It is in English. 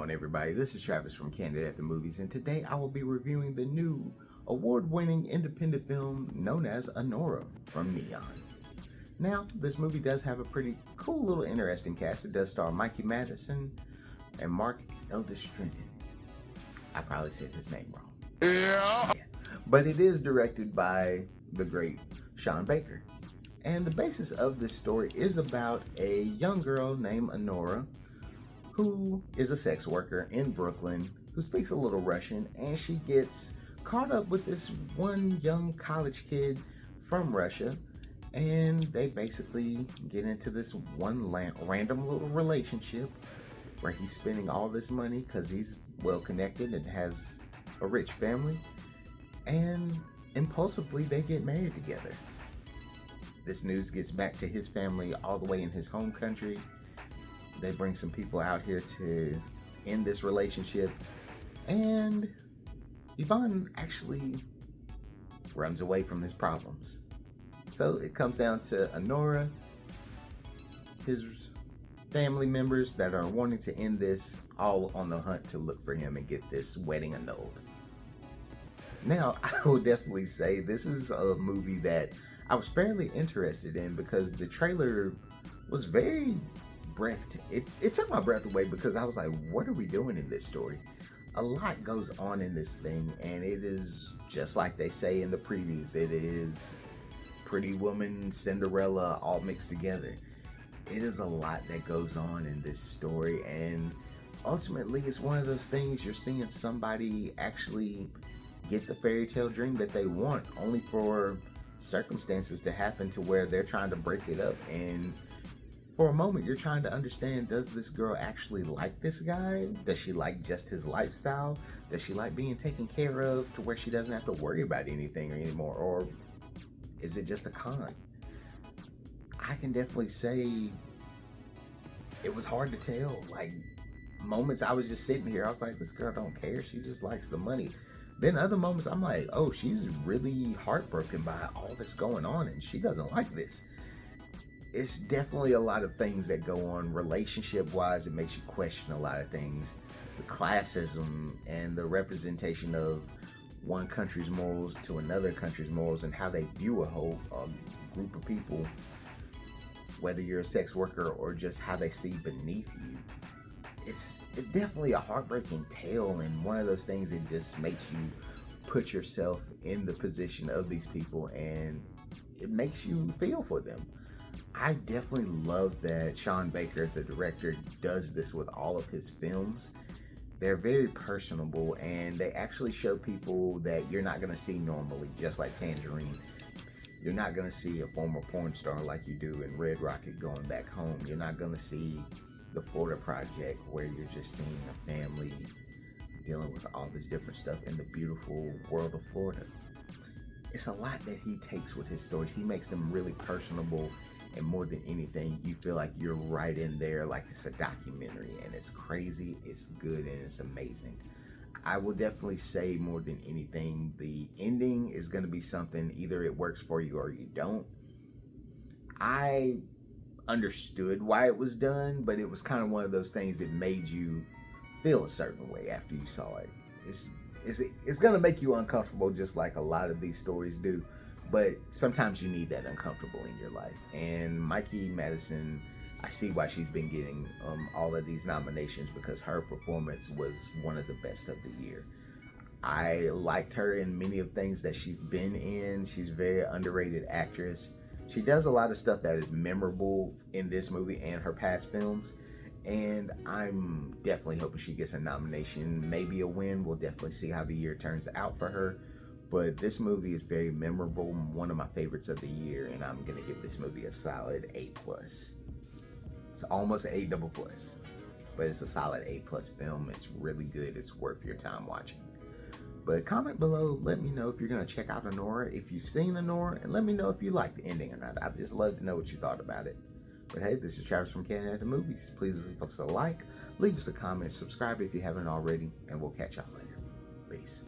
on, everybody? This is Travis from Candid at the Movies, and today I will be reviewing the new award-winning independent film known as Anora from Neon. Now, this movie does have a pretty cool little interesting cast. It does star Mikey Madison and Mark Eydelshteyn. I probably said his name wrong. Yeah. But it is directed by the great Sean Baker. And the basis of this story is about a young girl named Anora who is a sex worker in Brooklyn who speaks a little Russian, and she gets caught up with this one young college kid from Russia, and they basically get into this one random little relationship where he's spending all this money because he's well connected and has a rich family, and impulsively they get married together. This news gets back to his family all the way in his home country. They bring some people out here to end this relationship, and Ivan actually runs away from his problems. So it comes down to Anora, his family members that are wanting to end this, all on the hunt to look for him and get this wedding annulled. Now, I will definitely say this is a movie that I was fairly interested in because the trailer was very breathtaking. It took my breath away because I was like, what are we doing in this story? A lot goes on in this thing, and it is just like they say in the previews. It is Pretty Woman, Cinderella, all mixed together. It is a lot that goes on in this story, and ultimately it's one of those things you're seeing somebody actually get the fairy tale dream that they want, only for circumstances to happen to where they're trying to break it up. And for a moment you're trying to understand, does this girl actually like this guy? Does she like just his lifestyle? Does she like being taken care of to where she doesn't have to worry about anything anymore? Or is it just a con? I can definitely say it was hard to tell. Like, moments I was just sitting here, I was like, this girl don't care, she just likes the money. Then other moments I'm like, oh, she's really heartbroken by all that's going on and she doesn't like this. It's definitely a lot of things that go on relationship wise. It makes you question a lot of things. The classism and the representation of one country's morals to another country's morals, and how they view a group of people, whether you're a sex worker or just how they see beneath you. It's definitely a heartbreaking tale, and one of those things that just makes you put yourself in the position of these people, and it makes you feel for them. I definitely love that Sean Baker, the director, does this with all of his films. They're very personable, and they actually show people that you're not going to see normally, just like Tangerine. You're not going to see a former porn star like you do in Red Rocket Going Back Home. You're not going to see the Florida Project, where you're just seeing a family dealing with all this different stuff in the beautiful world of Florida. It's a lot that he takes with his stories. He makes them really personable, and more than anything, you feel like you're right in there, like it's a documentary, and it's crazy, it's good, and it's amazing. I will definitely say, more than anything, the ending is going to be something, either it works for you or you don't. I understood why it was done, but it was kind of one of those things that made you feel a certain way after you saw it. It's going to make you uncomfortable, just like a lot of these stories do, but sometimes you need that uncomfortable in your life. And Mikey Madison, I see why she's been getting all of these nominations, because her performance was one of the best of the year. I liked her in many of things that she's been in. She's a very underrated actress. She does a lot of stuff that is memorable in this movie and her past films, and I'm definitely hoping she gets a nomination, maybe a win. We'll definitely see how the year turns out for her, but this movie is very memorable, one of my favorites of the year, and I'm gonna give this movie a solid A+. It's almost A++, but it's a solid A+ film. It's really good. It's worth your time watching. But comment below, let me know if you're going to check out Anora, if you've seen Anora, and let me know if you like the ending or not. I'd just love to know what you thought about it. But hey, this is Travis from Candid at the Movies. Please leave us a like, leave us a comment, subscribe if you haven't already, and we'll catch y'all later. Peace.